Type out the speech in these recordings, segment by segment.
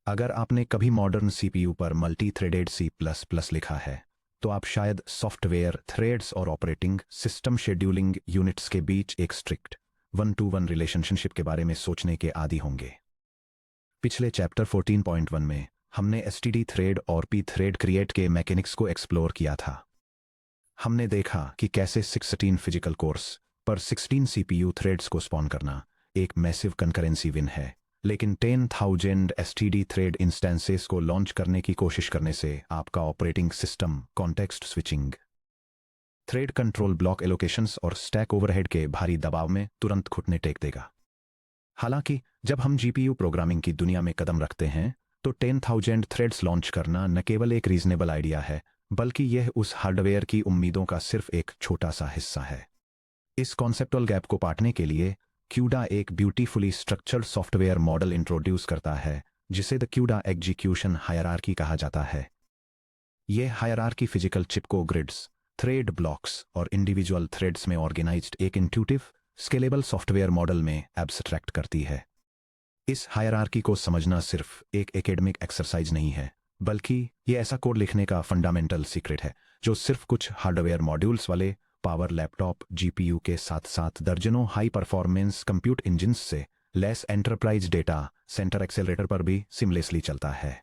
अगर आपने कभी मॉडर्न सीपीयू पर multi threaded C plus plus लिखा है तो आप शायद सॉफ्टवेयर थ्रेड्स और ऑपरेटिंग सिस्टम शेड्यूलिंग यूनिट्स के बीच एक strict one to one relationship के बारे में सोचने के आदी होंगे। पिछले चैप्टर 14.1 में हमने एसटीडी थ्रेड और पी थ्रेड क्रिएट के मैकेनिक्स को एक्सप्लोर किया था। हमने देखा कि कैसे 16 फिजिकल कोर्स पर 16 सीपीयू थ्रेड्स को स्पॉन करना एक मैसिव कंकरेंसी विन है, लेकिन 10,000 एसटीडी थ्रेड इंस्टेंसेस को लॉन्च करने की कोशिश करने से आपका operating system context switching, thread control block allocations और स्टैक ओवरहेड के भारी दबाव में तुरंत घुटने टेक देगा। हालांकि जब हम जीपीयू प्रोग्रामिंग की दुनिया में कदम रखते हैं तो 10,000 थ्रेड्स लॉन्च करना न केवल एक रीजनेबल आइडिया है, बल्कि यह उस हार्डवेयर की उम्मीदों का सिर्फ एक छोटा सा हिस्सा है। इस कॉन्सेप्टुअल गैप को पाटने के लिए क्यूडा एक beautifully structured software model introduce करता है जिसे द क्यूडा एग्जीक्यूशन हायरार्की कहा जाता है। यह हायरार्की फिजिकल चिप को ग्रिड्स, थ्रेड ब्लॉक्स और इंडिविजुअल थ्रेड्स में ऑर्गेनाइज्ड एक इंट्यूटिव स्केलेबल सॉफ्टवेयर मॉडल में एब्स्ट्रैक्ट करती है। इस हायरार्की को समझना सिर्फ एक एकेडमिक एक्सरसाइज नहीं है, बल्कि यह ऐसा कोड लिखने का फंडामेंटल सीक्रेट है जो सिर्फ कुछ हार्डवेयर मॉड्यूल्स वाले पावर लैपटॉप जीपीयू के साथ साथ दर्जनों हाई परफॉर्मेंस कंप्यूट इंजिन्स से less enterprise data centre accelerator पर भी सिमलेसली चलता है।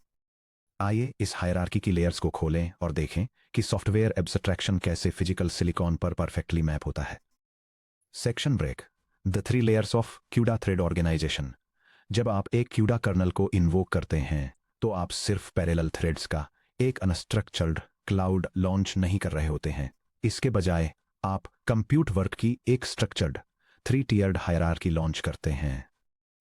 आइए इस हायरार्की की लेयर्स को खोलें और देखें कि सॉफ्टवेयर एब्स्ट्रैक्शन कैसे फिजिकल सिलिकॉन पर परफेक्टली मैप होता है। Section break, the 3 layers of CUDA thread organisation. जब आप एक क्यूडा कर्नल को इन्वोक करते हैं तो आप सिर्फ पैरेलल थ्रेड्स का एक अनस्ट्रक्चर्ड क्लाउड लॉन्च नहीं कर रहे होते हैं। इसके बजाय आप कंप्यूट वर्क की एक स्ट्रक्चर्ड 3 टियर्ड हायरार्की लॉन्च करते हैं।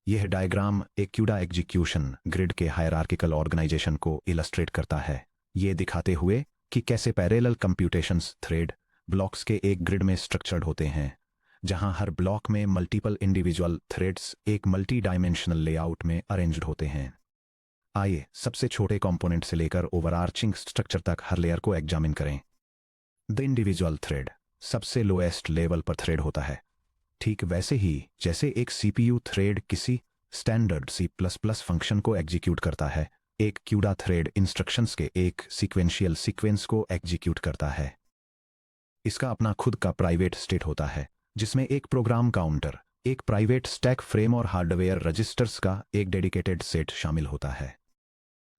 यह डायग्राम एक क्यूडा एग्जीक्यूशन ग्रिड के हायरार्किकल ऑर्गेनाइजेशन को इलस्ट्रेट करता है, ये दिखाते हुए कि कैसे पैरेलल कंप्यूटेशंस थ्रेड ब्लॉक्स के एक ग्रिड में स्ट्रक्चर्ड होते हैं, जहां हर ब्लॉक में मल्टीपल इंडिविजुअल थ्रेड्स एक मल्टी डायमेंशनल लेआउट में अरेंज्ड होते हैं। आइए सबसे छोटे कंपोनेंट से लेकर ओवरआर्चिंग स्ट्रक्चर तक हर लेयर को एग्जामिन करें। द इंडिविजुअल थ्रेड सबसे लोएस्ट लेवल पर थ्रेड होता है, ठीक वैसे ही जैसे एक सीपीयू थ्रेड किसी स्टैंडर्ड C++ फंक्शन को एग्जीक्यूट करता है, एक क्यूडा थ्रेड इंस्ट्रक्शंस के एक सीक्वेंशियल सीक्वेंस को एग्जीक्यूट करता है। इसका अपना खुद का प्राइवेट स्टेट होता है जिसमें एक प्रोग्राम काउंटर, एक प्राइवेट स्टैक फ्रेम और हार्डवेयर रजिस्टर्स का एक डेडिकेटेड सेट शामिल होता है।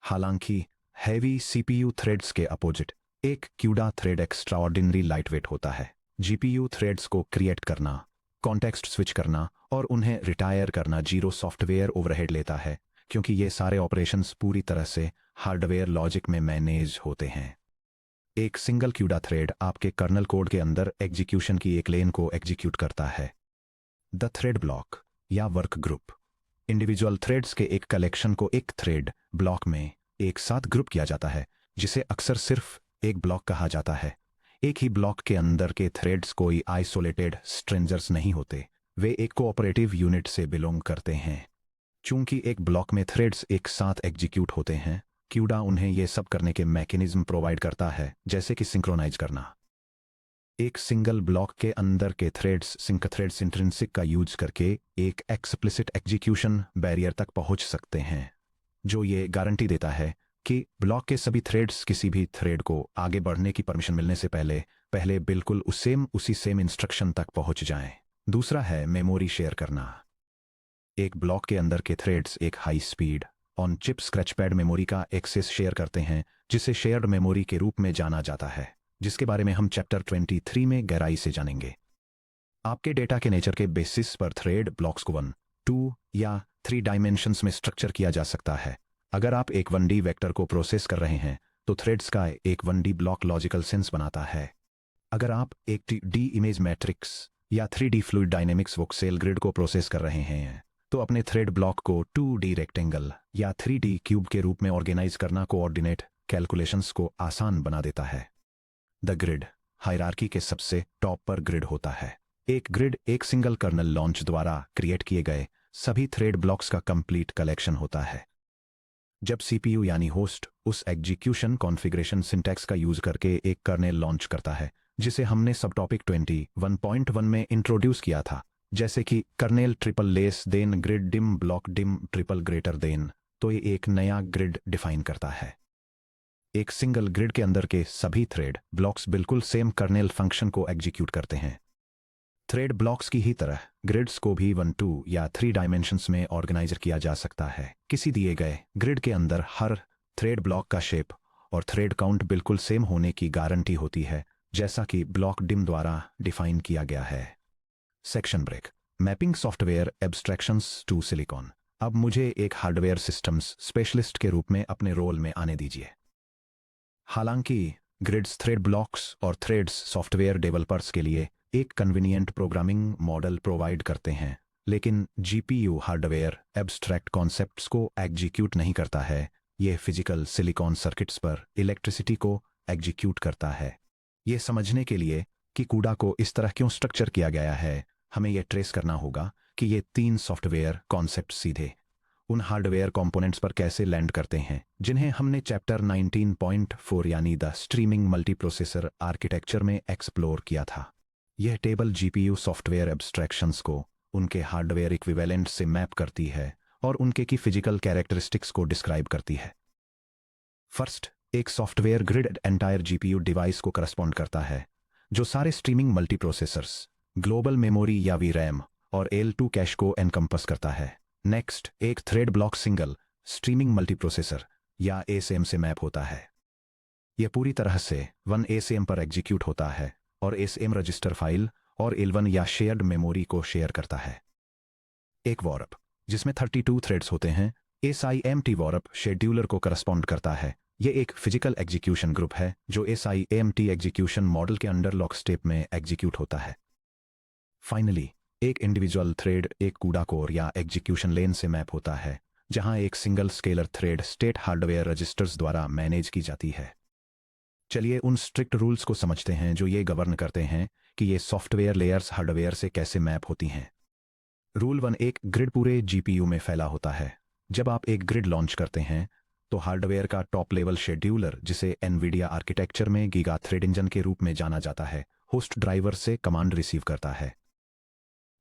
हालांकि हैवी सीपीयू थ्रेड्स के अपोजिट एक क्यूडा थ्रेड एक्स्ट्राऑर्डिनरी लाइटवेट होता है। जीपीयू थ्रेड्स को क्रिएट करना, कॉन्टेक्स्ट स्विच करना और उन्हें रिटायर करना जीरो सॉफ्टवेयर ओवरहेड लेता है, क्योंकि ये सारे ऑपरेशंस पूरी तरह से हार्डवेयर लॉजिक में मैनेज होते हैं। एक सिंगल क्यूडा थ्रेड आपके कर्नल कोड के अंदर एग्जीक्यूशन की एक लेन को एग्जीक्यूट करता है। द थ्रेड ब्लॉक या वर्क ग्रुप इंडिविजुअल थ्रेड्स के एक कलेक्शन को एक थ्रेड ब्लॉक में एक साथ ग्रुप किया जाता है, जिसे अक्सर सिर्फ एक ब्लॉक कहा जाता है। एक ही ब्लॉक के अंदर के थ्रेड्स कोई आइसोलेटेड स्ट्रेंजर्स नहीं होते, वे एक कोऑपरेटिव यूनिट से बिलोंग करते हैं। चूंकि एक ब्लॉक में थ्रेड्स एक साथ एग्जीक्यूट होते हैं, क्यूडा उन्हें यह सब करने के मैकेनिज्म प्रोवाइड करता है, जैसे कि सिंक्रोनाइज करना। एक सिंगल ब्लॉक के अंदर के थ्रेड्स सिंक थ्रेड्स इंट्रिंसिक का यूज करके एक एक्सप्लिसिट एग्जीक्यूशन बैरियर तक पहुंच सकते हैं, जो ये गारंटी देता है कि ब्लॉक के सभी थ्रेड्स किसी भी थ्रेड को आगे बढ़ने की परमिशन मिलने से पहले बिल्कुल उसी सेम इंस्ट्रक्शन तक पहुंच जाएं। दूसरा है मेमोरी शेयर करना। एक ब्लॉक के अंदर के थ्रेड्स एक high speed on chip scratchpad memory का एक्सेस शेयर करते हैं, जिसे शेयर्ड मेमोरी के रूप में जाना जाता है, जिसके बारे में हम चैप्टर 23 में गहराई से जानेंगे। आपके डेटा के नेचर के बेसिस पर थ्रेड ब्लॉक्स को 1, 2 या 3 डायमेंशंस में स्ट्रक्चर किया जा सकता है। अगर आप एक 1D वेक्टर को प्रोसेस कर रहे हैं तो थ्रेड्स का एक 1D ब्लॉक लॉजिकल सेंस बनाता है। अगर आप एक 2D इमेज मैट्रिक्स या 3D fluid dynamics voxel grid को प्रोसेस कर रहे हैं तो अपने थ्रेड ब्लॉक को 2D रेक्टेंगल या 3D क्यूब के रूप में ऑर्गेनाइज करना कोऑर्डिनेट कैलकुलेशंस को आसान बना देता है। द ग्रिड हायरार्की के सबसे टॉप पर ग्रिड होता है। एक ग्रिड एक सिंगल कर्नल लॉन्च द्वारा क्रिएट किए गए सभी थ्रेड ब्लॉक्स का कंप्लीट कलेक्शन होता है। जब सीपीयू यानी होस्ट उस एग्जीक्यूशन कॉन्फ़िगरेशन सिंटैक्स का यूज करके एक कर्नेल लॉन्च करता है, जिसे हमने सब टॉपिक 21.1 में इंट्रोड्यूस किया था, जैसे कि kernel triple less than grid dim block dim triple greater than, तो ये एक नया ग्रिड डिफाइन करता है। एक सिंगल ग्रिड के अंदर के सभी थ्रेड ब्लॉक्स बिल्कुल सेम कर्नेल फंक्शन को एग्जीक्यूट करते हैं। थ्रेड ब्लॉक्स की ही तरह ग्रिड्स को भी 1, 2 या 3 डायमेंशंस में ऑर्गेनाइज किया जा सकता है। किसी दिए गए ग्रिड के अंदर हर थ्रेड ब्लॉक का शेप और थ्रेड काउंट बिल्कुल सेम होने की गारंटी होती है, जैसा कि ब्लॉक डिम द्वारा डिफाइन किया गया है। Section break. Mapping software abstractions to silicon. अब मुझे एक हार्डवेयर सिस्टम्स स्पेशलिस्ट के रूप में अपने रोल में आने दीजिए। हालांकि ग्रिड्स थ्रेड ब्लॉक्स और थ्रेड्स सॉफ्टवेयर डेवलपर्स के लिए एक कन्वीनियंट प्रोग्रामिंग मॉडल प्रोवाइड करते हैं, लेकिन जीपीयू हार्डवेयर एब्स्ट्रैक्ट कॉन्सेप्ट्स को एग्जीक्यूट नहीं करता है। यह फिजिकल सिलिकॉन सर्किट्स पर इलेक्ट्रिसिटी को एग्जीक्यूट करता है। यह समझने के लिए कि कूडा को इस तरह क्यों स्ट्रक्चर किया गया है, हमें यह ट्रेस करना होगा कि ये 3 सॉफ्टवेयर कॉन्सेप्ट सीधे उन हार्डवेयर कंपोनेंट्स पर कैसे लैंड करते हैं जिन्हें हमने चैप्टर 19.4 यानी द स्ट्रीमिंग मल्टीप्रोसेसर आर्किटेक्चर में एक्सप्लोर किया था। यह टेबल जीपीयू सॉफ्टवेयर एब्स्ट्रैक्शंस को उनके हार्डवेयर इक्विवेलेंट से मैप करती है और उनके की फिजिकल कैरेक्टरिस्टिक्स को डिस्क्राइब करती है। फर्स्ट, एक software grid entire GPU device को करस्पॉन्ड करता है, जो सारे स्ट्रीमिंग मल्टीप्रोसेसर्स, ग्लोबल मेमोरी या वीरैम और L2 कैश को एनकम्पस करता है। नेक्स्ट, एक thread block single streaming multiprocessor या एसएम से मैप होता है। यह पूरी तरह से 1 एसएम पर एग्जीक्यूट होता है और एसएम रजिस्टर फाइल और L1 या शेयर्ड मेमोरी को शेयर करता है। एक वॉरप जिसमें 32 थ्रेड्स होते हैं, SIMT वॉरप शेड्यूलर को करस्पॉन्ड करता है। यह एक फिजिकल एग्जीक्यूशन ग्रुप है जो SIMT एग्जीक्यूशन मॉडल के अंडर लॉक स्टेप में एग्जीक्यूट होता है। फाइनली, एक इंडिविजुअल थ्रेड एक कूडा कोर या एग्जीक्यूशन लेन से मैप होता है, जहां एक single scalar thread state hardware registers द्वारा मैनेज की जाती है। चलिए उन स्ट्रिक्ट रूल्स को समझते हैं जो ये गवर्न करते हैं कि ये सॉफ्टवेयर लेयर्स हार्डवेयर से कैसे मैप होती हैं। रूल 1, एक ग्रिड पूरे जीपीयू में फैला होता है। जब आप एक ग्रिड लॉन्च करते हैं तो हार्डवेयर का टॉप लेवल शेड्यूलर, जिसे एनवीडिया आर्किटेक्चर में गीगा थ्रेड इंजन के रूप में जाना जाता है, होस्ट ड्राइवर से कमांड रिसीव करता है।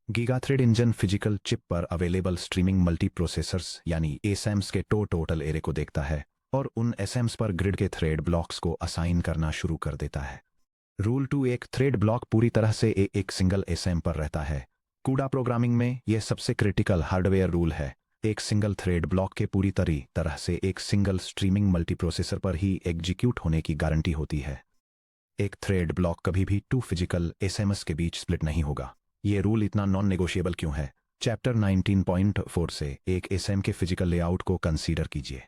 Giga thread engine physical chip पर अवेलेबल स्ट्रीमिंग मल्टीप्रोसेसर्स यानी एसएम्स के टोटल एरे को देखता है और उन एसएम्स पर ग्रिड के थ्रेड ब्लॉक्स को असाइन करना शुरू कर देता है। रूल 2, एक थ्रेड ब्लॉक पूरी तरह से एक सिंगल एसएम पर रहता है। कूडा प्रोग्रामिंग में यह सबसे क्रिटिकल हार्डवेयर रूल है। एक सिंगल थ्रेड ब्लॉक के पूरी तरह से एक सिंगल स्ट्रीमिंग मल्टीप्रोसेसर पर ही एग्जीक्यूट होने की गारंटी होती है। एक थ्रेड ब्लॉक कभी भी 2 फिजिकल एसएमएस के बीच स्प्लिट नहीं होगा। ये रूल इतना नॉन नेगोशिएबल क्यों है? चैप्टर 19.4 से एक एसएम के फिजिकल लेआउट को कंसीडर कीजिए।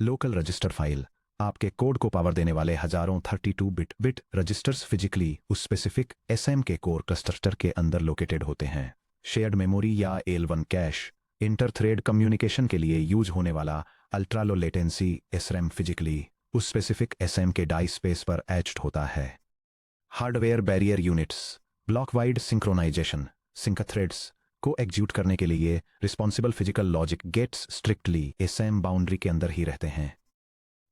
लोकल रजिस्टर फाइल आपके कोड को पावर देने वाले हजारों 32 बिट रजिस्टर्स फिजिकली उस स्पेसिफिक एसएम के कोर क्लस्टर के अंदर लोकेटेड होते हैं। शेयर्ड मेमोरी या L1 cash inter thread communication के लिए यूज होने वाला ultra low latency SRAM physically उस स्पेसिफिक एसएम के डाई स्पेस पर एच्ड होता है। Hardware barrier units block wide synchronisation sync threads को एग्जीक्यूट करने के लिए responsible physical logic gates strictly SM boundary के अंदर ही रहते हैं।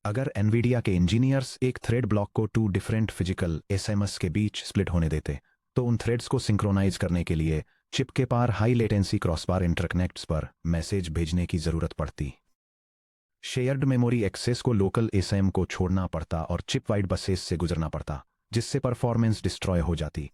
अगर एनवीडिया के इंजीनियर्स एक थ्रेड ब्लॉक को 2 डिफरेंट फिजिकल एसएमएस के बीच स्प्लिट होने देते, तो उन थ्रेड्स को सिंक्रोनाइज करने के लिए चिप के पार हाई लेटेंसी क्रॉसबार इंटरकनेक्ट्स पर मैसेज भेजने की जरूरत पड़ती। शेयर्ड मेमोरी एक्सेस को लोकल एसएम को छोड़ना पड़ता और चिप वाइड बसेस से गुजरना पड़ता, जिससे परफॉर्मेंस डिस्ट्रॉय हो जाती।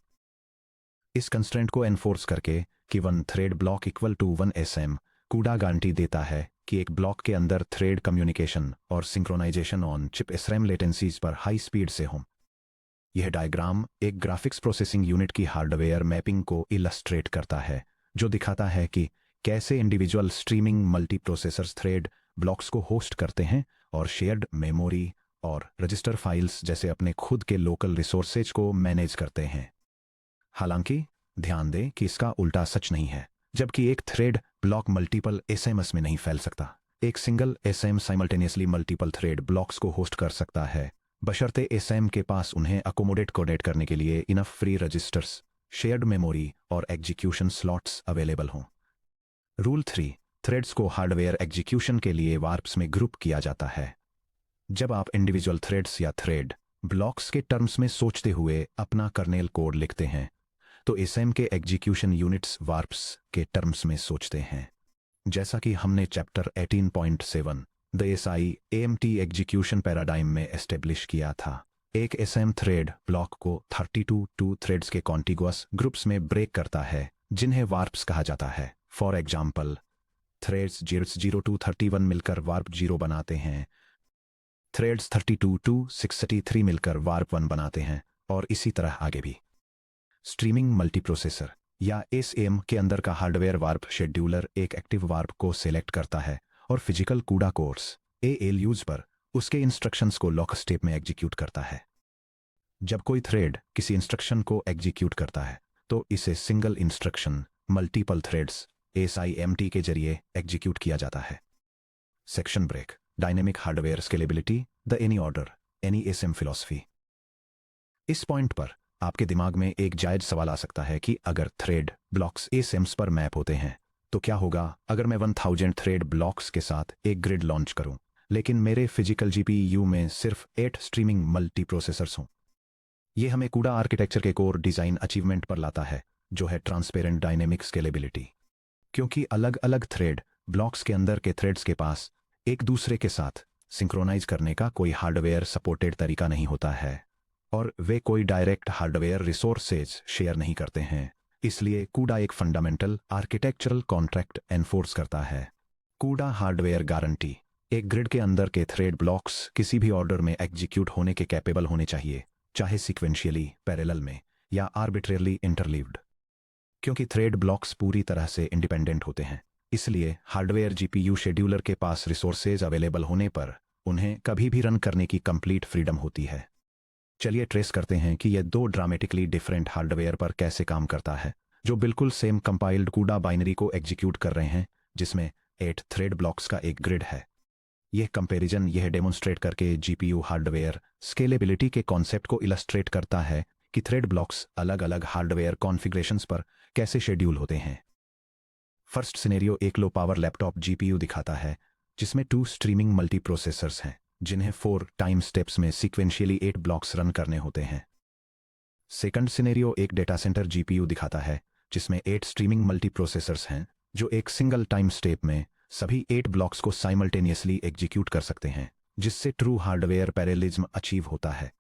इस कंस्ट्रेंट को एनफोर्स करके कि 1 thread block equal to 1 SM, CUDA guarantee देता है कि एक ब्लॉक के अंदर थ्रेड कम्युनिकेशन और synchronisation on chip SRAM latencies पर हाई स्पीड से हो। यह डायग्राम एक ग्राफिक्स प्रोसेसिंग यूनिट की हार्डवेयर मैपिंग को इलस्ट्रेट करता है, जो दिखाता है कि कैसे individual streaming multiprocessors thread blocks को होस्ट करते हैं और शेयर्ड मेमोरी और रजिस्टर फाइल्स जैसे अपने खुद के लोकल रिसोर्सेज को मैनेज करते हैं। हालांकि ध्यान दें कि इसका उल्टा सच नहीं है। जबकि एक थ्रेड ब्लॉक मल्टीपल एसएमएस में नहीं फैल सकता, एक single SM simultaneously multiple thread blocks को होस्ट कर सकता है, बशर्ते एसएम के पास उन्हें अकोमोडेट कोऑर्डिनेट करने के लिए enough free registers, shared memory और एग्जीक्यूशन स्लॉट्स अवेलेबल हों। रूल 3, थ्रेड्स को हार्डवेयर एग्जीक्यूशन के लिए वार्प्स में ग्रुप किया जाता है। जब आप इंडिविजुअल थ्रेड्स या थ्रेड ब्लॉक्स के टर्म्स में सोचते हुए अपना कर्नेल कोड लिखते हैं, तो एसएम के एग्जीक्यूशन यूनिट्स वार्प्स के टर्म्स में सोचते हैं। जैसा कि हमने chapter 18.7 the SIMT execution paradigm में एस्टेब्लिश किया था, एक एसएम थ्रेड ब्लॉक को 32 थ्रेड्स के कॉन्टिगुअस ग्रुप्स में ब्रेक करता है जिन्हें वार्प्स कहा जाता है। फॉर एग्जाम्पल, थ्रेड्स 0 to 31 मिलकर वार्प 0 बनाते हैं, थ्रेड्स 32 to 63 मिलकर वार्प 1 बनाते हैं, और इसी तरह आगे भी। स्ट्रीमिंग मल्टीप्रोसेसर या एसएम के अंदर का हार्डवेयर वार्प शेड्यूलर एक एक्टिव वार्प को सिलेक्ट करता है और फिजिकल कूडा कोर्स एएलयूज पर उसके इंस्ट्रक्शंस को लॉक स्टेप में एग्जीक्यूट करता है। जब कोई थ्रेड किसी इंस्ट्रक्शन को एग्जीक्यूट करता है तो इसे single instruction multiple threads SIMT के जरिए एग्जीक्यूट किया जाता है। Section break, dynamic hardware scalability, the any order any SM philosophy. इस पॉइंट पर आपके दिमाग में एक जायज सवाल आ सकता है कि अगर थ्रेड ब्लॉक्स एसएम्स पर मैप होते हैं तो क्या होगा अगर मैं 1000 थ्रेड ब्लॉक्स के साथ एक ग्रिड लॉन्च करूं, लेकिन मेरे फिजिकल जीपीयू में सिर्फ 8 स्ट्रीमिंग मल्टीप्रोसेसर्स हों। यह हमें कूडा आर्किटेक्चर के कोर डिजाइन अचीवमेंट पर लाता है, जो है ट्रांसपेरेंट डायनेमिक स्केलेबिलिटी। क्योंकि अलग अलग थ्रेड ब्लॉक्स के अंदर के थ्रेड्स के पास एक दूसरे के साथ सिंक्रोनाइज करने का कोई हार्डवेयर सपोर्टेड तरीका नहीं होता है और वे कोई डायरेक्ट हार्डवेयर रिसोर्सेज शेयर नहीं करते हैं, इसलिए कूडा एक फंडामेंटल आर्किटेक्चरल कॉन्ट्रैक्ट एनफोर्स करता है। कूडा हार्डवेयर गारंटी, एक ग्रिड के अंदर के थ्रेड ब्लॉक्स किसी भी ऑर्डर में एग्जीक्यूट होने के कैपेबल होने चाहिए, चाहे सीक्वेंशियली, पैरेलल में या आर्बिट्रेरली इंटरलीव्ड। क्योंकि थ्रेड ब्लॉक्स पूरी तरह से इंडिपेंडेंट होते हैं, इसलिए हार्डवेयर जीपीयू शेड्यूलर के पास रिसोर्सेज अवेलेबल होने पर उन्हें कभी भी रन करने की कंप्लीट फ्रीडम होती है। चलिए ट्रेस करते हैं कि यह दो ड्रामेटिकली डिफरेंट हार्डवेयर पर कैसे काम करता है, जो बिल्कुल सेम कंपाइल्ड कूडा बाइनरी को एग्जीक्यूट कर रहे हैं, जिसमें 8 थ्रेड ब्लॉक्स का एक ग्रिड है। यह कंपैरिजन यह डेमोन्स्ट्रेट करके जीपीयू हार्डवेयर स्केलेबिलिटी के कॉन्सेप्ट को इलस्ट्रेट करता है कि थ्रेड ब्लॉक्स अलग अलग हार्डवेयर कॉन्फ़िगरेशंस पर कैसे शेड्यूल होते हैं। फर्स्ट सिनेरियो एक लो पावर लैपटॉप जीपीयू दिखाता है जिसमें 2 स्ट्रीमिंग मल्टीप्रोसेसर्स हैं जिन्हें 4 टाइम स्टेप्स में सीक्वेंशियली 8 ब्लॉक्स रन करने होते हैं। सेकंड सिनेरियो एक डेटा सेंटर जीपीयू दिखाता है जिसमें 8 स्ट्रीमिंग मल्टीप्रोसेसर्स हैं जो एक सिंगल टाइम स्टेप में सभी 8 ब्लॉक्स को साइमल्टेनियसली एग्जीक्यूट कर सकते हैं, जिससे ट्रू हार्डवेयर पैरेललिज्म अचीव होता है।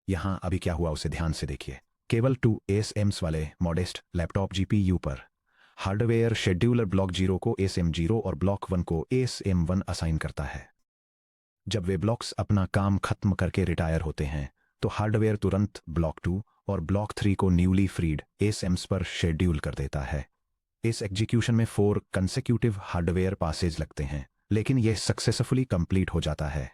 यहां अभी क्या हुआ उसे ध्यान से देखिए। केवल 2 एसएम्स वाले मॉडेस्ट लैपटॉप जीपीयू पर हार्डवेयर शेड्यूलर ब्लॉक 0 को एसएम0 और ब्लॉक 1 को एसएम1 असाइन करता है। जब वे ब्लॉक्स अपना काम खत्म करके रिटायर होते हैं तो हार्डवेयर तुरंत ब्लॉक 2 और ब्लॉक 3 को न्यूली फ्रीड एसएम्स पर शेड्यूल कर देता है। इस एग्जीक्यूशन में 4 कंसेक्यूटिव हार्डवेयर पासेज लगते हैं, लेकिन यह सक्सेसफुली कंप्लीट हो जाता है।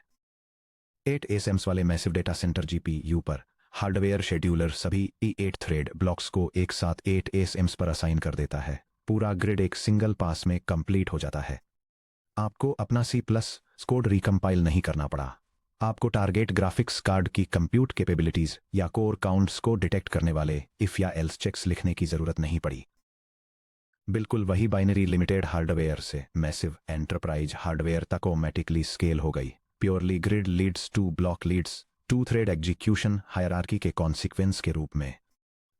8 एसएम्स वाले मैसिव डेटा सेंटर जीपीयू पर हार्डवेयर शेड्यूलर सभी E8 थ्रेड ब्लॉक्स को एक साथ 8 एसएम्स पर असाइन कर देता है। पूरा ग्रिड एक सिंगल पास में कंप्लीट हो जाता है। आपको अपना C+ कोड रिकम्पाइल नहीं करना पड़ा। आपको टारगेट ग्राफिक्स कार्ड की कंप्यूट कैपेबिलिटीज या कोर काउंट्स को डिटेक्ट करने वाले इफ या एल्स चेक्स लिखने की जरूरत नहीं पड़ी। बिल्कुल वही बाइनरी लिमिटेड हार्डवेयर से मैसिव एंटरप्राइज हार्डवेयर तक ऑटोमेटिकली स्केल हो गई। Purely grid leads to block leads to thread execution hierarchy के कॉन्सिक्वेंस के रूप में।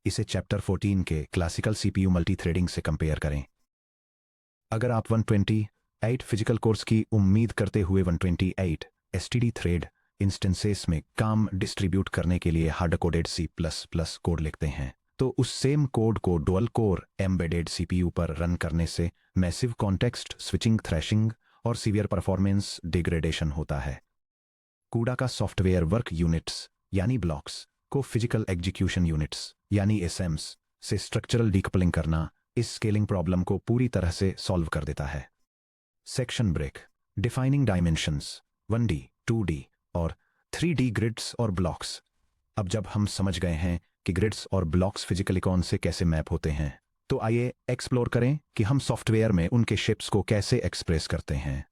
इसे चैप्टर 14 के क्लासिकल सीपीयू मल्टीथ्रेडिंग से कंपेयर करें। अगर आप 128 फिजिकल कोर्स की उम्मीद करते हुए 128 एसटीडी थ्रेड इंस्टेंसेस में काम डिस्ट्रीब्यूट करने के लिए हार्ड कोडेड C++ कोड लिखते हैं, तो उस सेम कोड को डुअल कोर एम्बेडेड सीपीयू पर रन करने से मैसिव कॉन्टेक्स्ट स्विचिंग, थ्रैशिंग और सीवियर परफॉर्मेंस डिग्रेडेशन होता है। कूडा का सॉफ्टवेयर वर्क यूनिट्स यानी ब्लॉक्स को फिजिकल एग्जीक्यूशन यूनिट्स यानी एसएम्स से स्ट्रक्चरल डीकपलिंग करना इस स्केलिंग प्रॉब्लम को पूरी तरह से सॉल्व कर देता है। Section break, defining dimensions 1D, 2D और 3D ग्रिड्स और ब्लॉक्स। अब जब हम समझ गए हैं कि ग्रिड्स और ब्लॉक्स फिजिकली कौन से कैसे मैप होते हैं, तो आइए एक्सप्लोर करें कि हम सॉफ्टवेयर में उनके शेप्स को कैसे एक्सप्रेस करते हैं।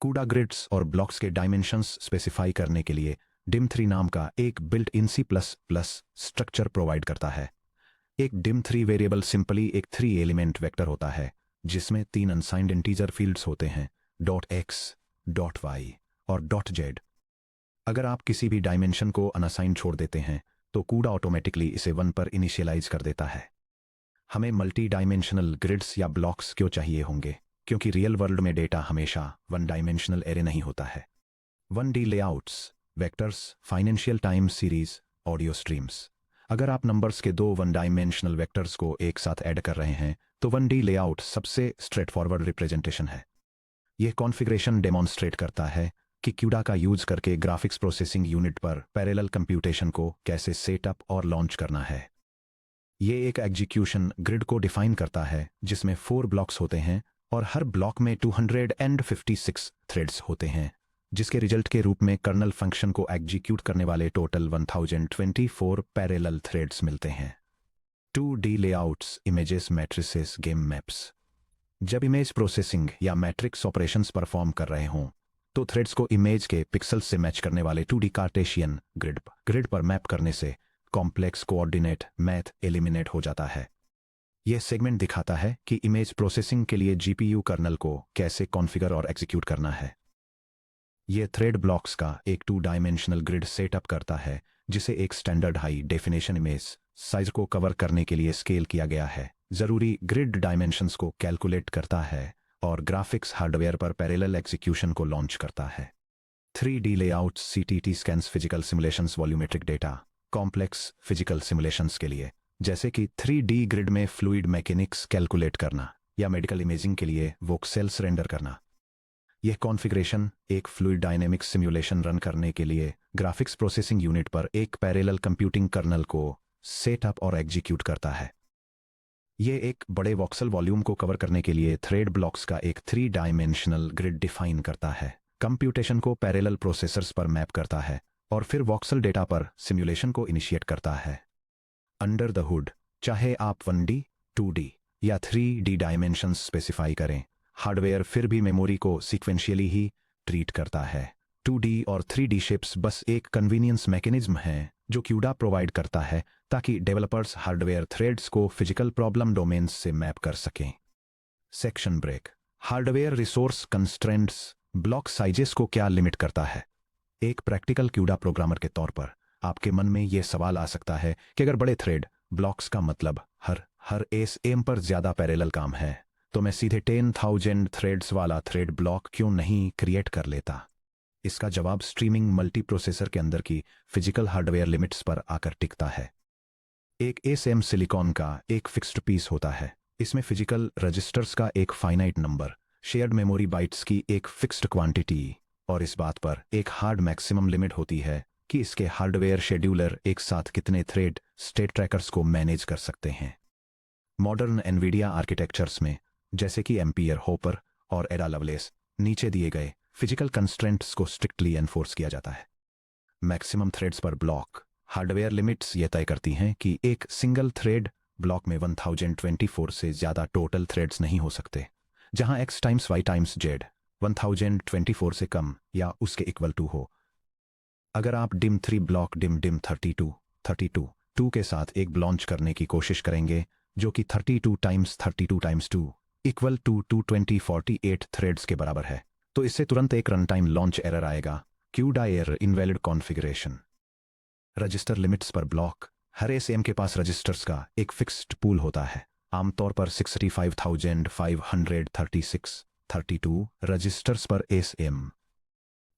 कूडा ग्रिड्स और ब्लॉक्स के डायमेंशंस स्पेसिफाई करने के लिए dim3 नाम का एक built in C++ structure provide करता है। एक dim3 वेरिएबल सिंपली एक 3 एलिमेंट वेक्टर होता है जिसमें 3 अनसाइंड इंटीजर फील्ड्स होते हैं .x, .y और .z। अगर आप किसी भी डायमेंशन को अनअसाइन छोड़ देते हैं तो कूडा ऑटोमेटिकली इसे 1 पर इनिशियलाइज कर देता है। हमें मल्टी डायमेंशनल ग्रिड्स या ब्लॉक्स क्यों चाहिए होंगे? क्योंकि रियल वर्ल्ड में डेटा हमेशा वन डायमेंशनल एरे नहीं होता है। 1D layouts, vectors, financial time series, audio streams. अगर आप नंबर्स के दो वन डायमेंशनल वेक्टर्स को एक साथ ऐड कर रहे हैं तो 1D लेआउट सबसे स्ट्रेट फॉरवर्ड रिप्रेजेंटेशन है। यह कॉन्फ़िगरेशन डेमोन्स्ट्रेट करता है कि क्यूडा का यूज करके ग्राफिक्स प्रोसेसिंग यूनिट पर पैरेलल कंप्यूटेशन को कैसे सेटअप और लॉन्च करना है। ये एक एग्जीक्यूशन ग्रिड को डिफाइन करता है जिसमें 4 ब्लॉक्स होते हैं और हर ब्लॉक में 256 थ्रेड्स होते हैं, जिसके रिजल्ट के रूप में कर्नल फंक्शन को एग्जीक्यूट करने वाले टोटल 1024 पैरेलल थ्रेड्स मिलते हैं। 2D layouts, images, matrices, game maps. जब इमेज प्रोसेसिंग या मैट्रिक्स ऑपरेशंस परफॉर्म कर रहे हों तो थ्रेड्स को इमेज के पिक्सेल्स से मैच करने वाले 2D कार्टेशियन ग्रिड पर मैप करने से कॉम्प्लेक्स कोऑर्डिनेट मैथ एलिमिनेट हो जाता है। यह सेगमेंट दिखाता है कि इमेज प्रोसेसिंग के लिए जीपीयू कर्नल को कैसे कॉन्फ़िगर और एग्जीक्यूट करना है। यह थ्रेड ब्लॉक्स का एक 2 डायमेंशनल ग्रिड सेटअप करता है जिसे एक standard high definition image size को कवर करने के लिए स्केल किया गया है, जरूरी ग्रिड डायमेंशंस को कैलकुलेट करता है और ग्राफिक्स हार्डवेयर पर पैरेलल एग्जीक्यूशन को लॉन्च करता है। 3D layouts, CTT scans, physical simulations, volumetric data, complex physical simulations के लिए, जैसे कि 3D ग्रिड में फ्लूइड मैकेनिक्स कैलकुलेट करना या मेडिकल इमेजिंग के लिए वोक्सेल्स रेंडर करना। यह कॉन्फ़िगरेशन एक फ्लूइड डायनेमिक्स सिमुलेशन रन करने के लिए ग्राफिक्स प्रोसेसिंग यूनिट पर एक पैरेलल कंप्यूटिंग कर्नल को सेटअप और एग्जीक्यूट करता है। यह एक बड़े वॉक्सल वॉल्यूम को कवर करने के लिए थ्रेड ब्लॉक्स का एक 3 डायमेंशनल ग्रिड डिफाइन करता है, कंप्यूटेशन को पैरेलल प्रोसेसर्स पर मैप करता है और फिर वॉक्सल डेटा पर सिमुलेशन को इनिशिएट करता है। अंडर द हुड, चाहे आप 1D, 2D या 3D डायमेंशंस स्पेसिफाई करें, हार्डवेयर फिर भी मेमोरी को सीक्वेंशियली ही ट्रीट करता है। 2D और 3D शिप्स बस एक कन्वीनियंस मैकेनिज्म है जो क्यूडा प्रोवाइड करता है ताकि डेवलपर्स हार्डवेयर थ्रेड्स को फिजिकल प्रॉब्लम डोमेन्स से मैप कर सकें। Section break. Hardware resource constraints block sizes को क्या लिमिट करता है? एक प्रैक्टिकल क्यूडा प्रोग्रामर के तौर पर आपके मन में यह सवाल आ सकता है कि अगर बड़े थ्रेड ब्लॉक्स का मतलब हर एसएम पर ज्यादा पैरेलल काम है तो मैं सीधे 10,000 थ्रेड्स वाला थ्रेड ब्लॉक क्यों नहीं क्रिएट कर लेता? इसका जवाब स्ट्रीमिंग मल्टी प्रोसेसर के अंदर की फिजिकल हार्डवेयर लिमिट्स पर आकर टिकता है। एक एसएम सिलिकॉन का एक फिक्स्ड पीस होता है, इसमें फिजिकल रजिस्टर्स का एक finite number, shared memory bytes की एक फिक्स्ड क्वांटिटी और इस बात पर एक हार्ड मैक्सिमम लिमिट होती है कि इसके हार्डवेयर शेड्यूलर एक साथ कितने थ्रेड स्टेट ट्रैकर्स को मैनेज कर सकते हैं। मॉडर्न एनवीडिया आर्किटेक्चर्स में, जैसे कि एम्पियर, होपर और एडा लवलेस, नीचे दिए गए फिजिकल कंस्ट्रेंट्स को स्ट्रिक्टली एनफोर्स किया जाता है। मैक्सिमम थ्रेड्स पर ब्लॉक हार्डवेयर लिमिट्स ये तय करती हैं कि एक सिंगल थ्रेड ब्लॉक में 1024 से ज्यादा टोटल थ्रेड्स नहीं हो सकते, जहां x times y times z 1024 से कम या उसके इक्वल टू हो। अगर आप डिम 3 ब्लॉक डिम 32 के साथ एक लॉन्च करने की कोशिश करेंगे जो कि 32 टाइम्स 2 इक्वल टू 22048 थ्रेड्स के बराबर है, तो इससे तुरंत एक रन टाइम लॉन्च एरर आएगा, CUDA error, invalid configuration. Register limits पर ब्लॉक, हर एसएम के पास रजिस्टर्स का एक फिक्स्ड पूल होता है, आमतौर पर 65,536 रजिस्टर्स पर एसएम।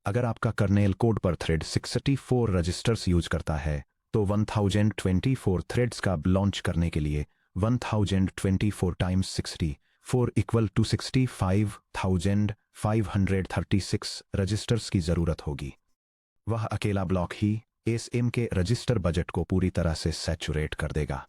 अगर आपका कर्नेल कोड पर थ्रेड 64 रजिस्टर्स यूज करता है तो 1024 थ्रेड्स का लॉन्च करने के लिए 1024 टाइम्स 64 इक्वल टू 65,536 रजिस्टर्स की जरूरत होगी। वह अकेला ब्लॉक ही एसएम के रजिस्टर बजट को पूरी तरह से सैचुरेट कर देगा।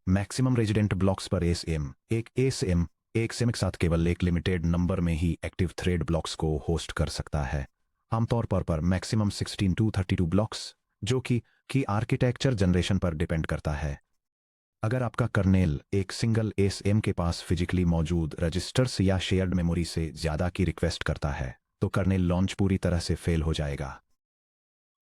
मैक्सिमम रेजिडेंट ब्लॉक्स पर एसएम एक एसएम एक साथ केवल एक लिमिटेड नंबर में ही एक्टिव थ्रेड ब्लॉक्स को होस्ट कर सकता है, आमतौर पर मैक्सिमम 16 to 32 ब्लॉक्स, जो कि आर्किटेक्चर जनरेशन पर डिपेंड करता है। अगर आपका कर्नेल एक सिंगल एसएम के पास फिजिकली मौजूद रजिस्टर्स या शेयर्ड मेमोरी से ज्यादा की रिक्वेस्ट करता है तो कर्नेल लॉन्च पूरी तरह से फेल हो जाएगा।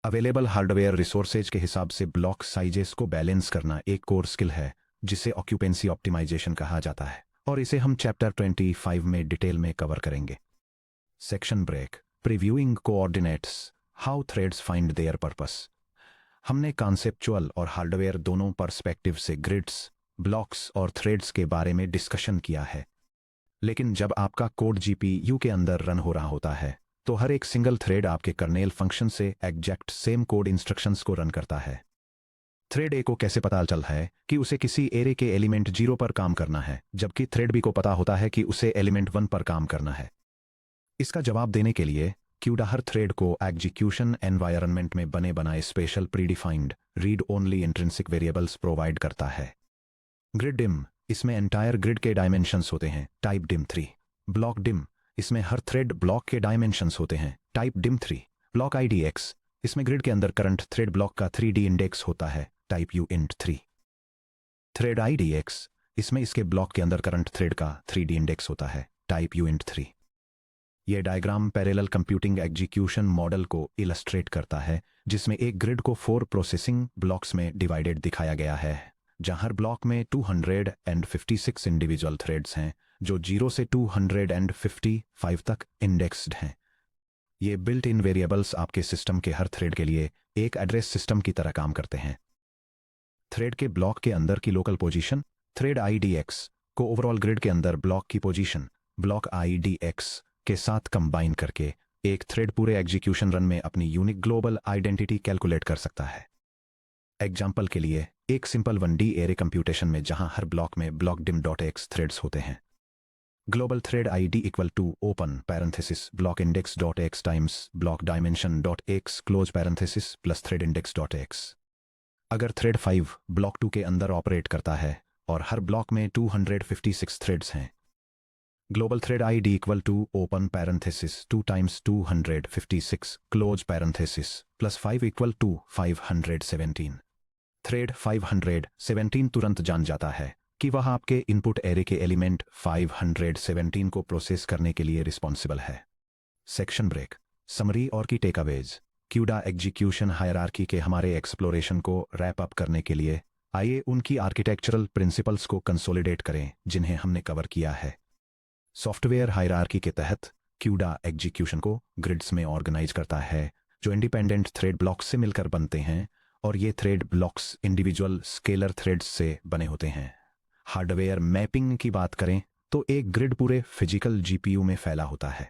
अवेलेबल हार्डवेयर रिसोर्सेज के हिसाब से ब्लॉक साइजेस को बैलेंस करना एक कोर स्किल है जिसे ऑक्यूपेंसी ऑप्टिमाइजेशन कहा जाता है और इसे हम चैप्टर 25 में डिटेल में कवर करेंगे। Section break. Previewing coordinates, how threads find their purpose. हमने कॉन्सेप्चुअल और हार्डवेयर दोनों पर्सपेक्टिव से ग्रिड्स, ब्लॉक्स और थ्रेड्स के बारे में डिस्कशन किया है। लेकिन जब आपका कोड जीपीयू के अंदर रन हो रहा होता है तो हर एक सिंगल थ्रेड आपके कर्नेल फंक्शन से एग्जैक्ट सेम कोड इंस्ट्रक्शंस को रन करता है। थ्रेड ए को कैसे पता चल है कि उसे किसी एरे के एलिमेंट 0 पर काम करना है, जबकि थ्रेड बी को पता होता है कि उसे एलिमेंट 1 पर काम करना है? इसका जवाब देने के लिए क्यूडा हर थ्रेड को एग्जीक्यूशन एनवायरनमेंट में बने बनाए special predefined read only intrinsic variables provide करता है। ग्रिड डिम, इसमें एंटायर ग्रिड के डायमेंशंस होते हैं, टाइप डिम 3। ब्लॉक डिम, इसमें हर थ्रेड ब्लॉक के डायमेंशंस होते हैं, टाइप डिम 3। ब्लॉक IDX, इसमें ग्रिड के अंदर करंट थ्रेड ब्लॉक का 3D इंडेक्स होता है, टाइप uint 3। थ्रेड IDX, इसमें इसके ब्लॉक के अंदर करंट थ्रेड का 3D इंडेक्स होता है, टाइप uint 3। यह diagram parallel computing execution model को इलस्ट्रेट करता है, जिसमें एक ग्रिड को 4 प्रोसेसिंग ब्लॉक्स में डिवाइडेड दिखाया गया है, जहां हर ब्लॉक में 256 इंडिविजुअल थ्रेड्स हैं जो 0 से 255 तक इंडेक्स्ड हैं। ये बिल्ट इन वेरिएबल्स आपके सिस्टम के हर थ्रेड के लिए एक एड्रेस सिस्टम की तरह काम करते हैं। थ्रेड के ब्लॉक के अंदर की लोकल पोजीशन थ्रेड IDX को ओवरऑल ग्रिड के अंदर ब्लॉक की पोजीशन ब्लॉक IDX के साथ कंबाइन करके एक थ्रेड पूरे एग्जीक्यूशन रन में अपनी यूनिक ग्लोबल आइडेंटिटी कैलकुलेट कर सकता है। एग्जाम्पल के लिए एक सिंपल 1D एरे कंप्यूटेशन में जहां हर ब्लॉक में blockdim.x थ्रेड्स होते हैं। Global thread ID equal to open parenthesis blockindex.x times blockdimension.x close parenthesis plus threadindex.x। अगर थ्रेड 5 ब्लॉक 2 के अंदर ऑपरेट करता है और हर ब्लॉक में 256 थ्रेड्स हैं, global thread ID equal to open parenthesis 2 times 256 close parenthesis plus 5 equal to 517। Thread 517 तुरंत जान जाता है कि वह आपके इनपुट एरे के एलिमेंट 517 को प्रोसेस करने के लिए रिस्पॉन्सिबल है। सेक्शन ब्रेक, समरी और की टेकअवेज। क्यूडा एग्जीक्यूशन हायरार्की के हमारे एक्सप्लोरेशन को रैप अप करने के लिए आइए उनकी आर्किटेक्चरल प्रिंसिपल्स को कंसोलिडेट करें जिन्हें हमने कवर किया है। सॉफ्टवेयर हायरार्की के तहत क्यूडा एग्जीक्यूशन को ग्रिड्स में ऑर्गेनाइज करता है जो इंडिपेंडेंट थ्रेड ब्लॉक्स से मिलकर बनते हैं, और ये thread blocks individual scalar threads से बने होते हैं। हार्डवेयर मैपिंग की बात करें तो एक ग्रिड पूरे फिजिकल GPU में फैला होता है।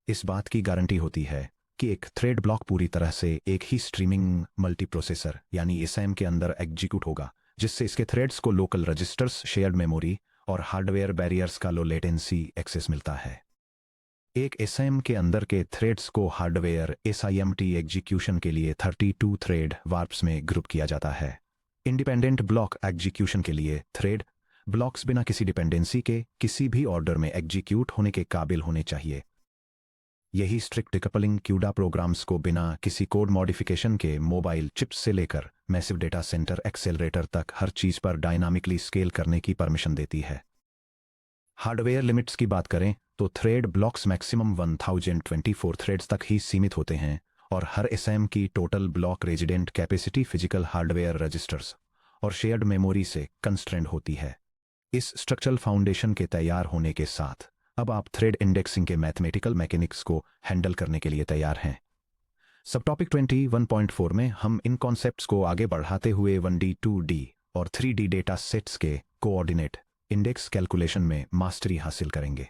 इस बात की गारंटी होती है कि एक थ्रेड ब्लॉक पूरी तरह से एक ही स्ट्रीमिंग मल्टीप्रोसेसर यानी SIM के अंदर एग्जीक्यूट होगा, जिससे इसके थ्रेड्स को लोकल रजिस्टर्स, शेयर्ड मेमोरी और हार्डवेयर बैरियर्स का लो लेटेंसी एक्सेस मिलता है। एक SIM के अंदर के थ्रेड्स को हार्डवेयर SIMT एग्जीक्यूशन के लिए 32 थ्रेड वार्प्स में ग्रुप किया जाता है। इंडिपेंडेंट ब्लॉक एग्जीक्यूशन के लिए थ्रेड ब्लॉक्स बिना किसी डिपेंडेंसी के किसी भी ऑर्डर में एग्जीक्यूट होने के काबिल होने चाहिए। यही स्ट्रिक्ट डिकपलिंग क्यूडा प्रोग्राम्स को बिना किसी कोड मॉडिफिकेशन के मोबाइल चिप्स से लेकर मैसिव डेटा सेंटर एक्सेलरेटर तक हर चीज पर डायनामिकली स्केल करने की परमिशन देती है। हार्डवेयर लिमिट्स की बात करें तो थ्रेड ब्लॉक्स मैक्सिमम 1024 थ्रेड्स तक ही सीमित होते हैं, और हर SIM की total block resident capacity physical hardware registers और शेयर्ड मेमोरी से कंस्ट्रेंड होती है। इस स्ट्रक्चरल फाउंडेशन के तैयार होने के साथ अब आप थ्रेड इंडेक्सिंग के मैथमेटिकल मैकेनिक्स को हैंडल करने के लिए तैयार हैं। सब टॉपिक 21.4 में हम इन कॉन्सेप्ट्स को आगे बढ़ाते हुए 1D, 2D और 3D डेटा सेट्स के कोऑर्डिनेट इंडेक्स कैलकुलेशन में मास्टरी हासिल करेंगे।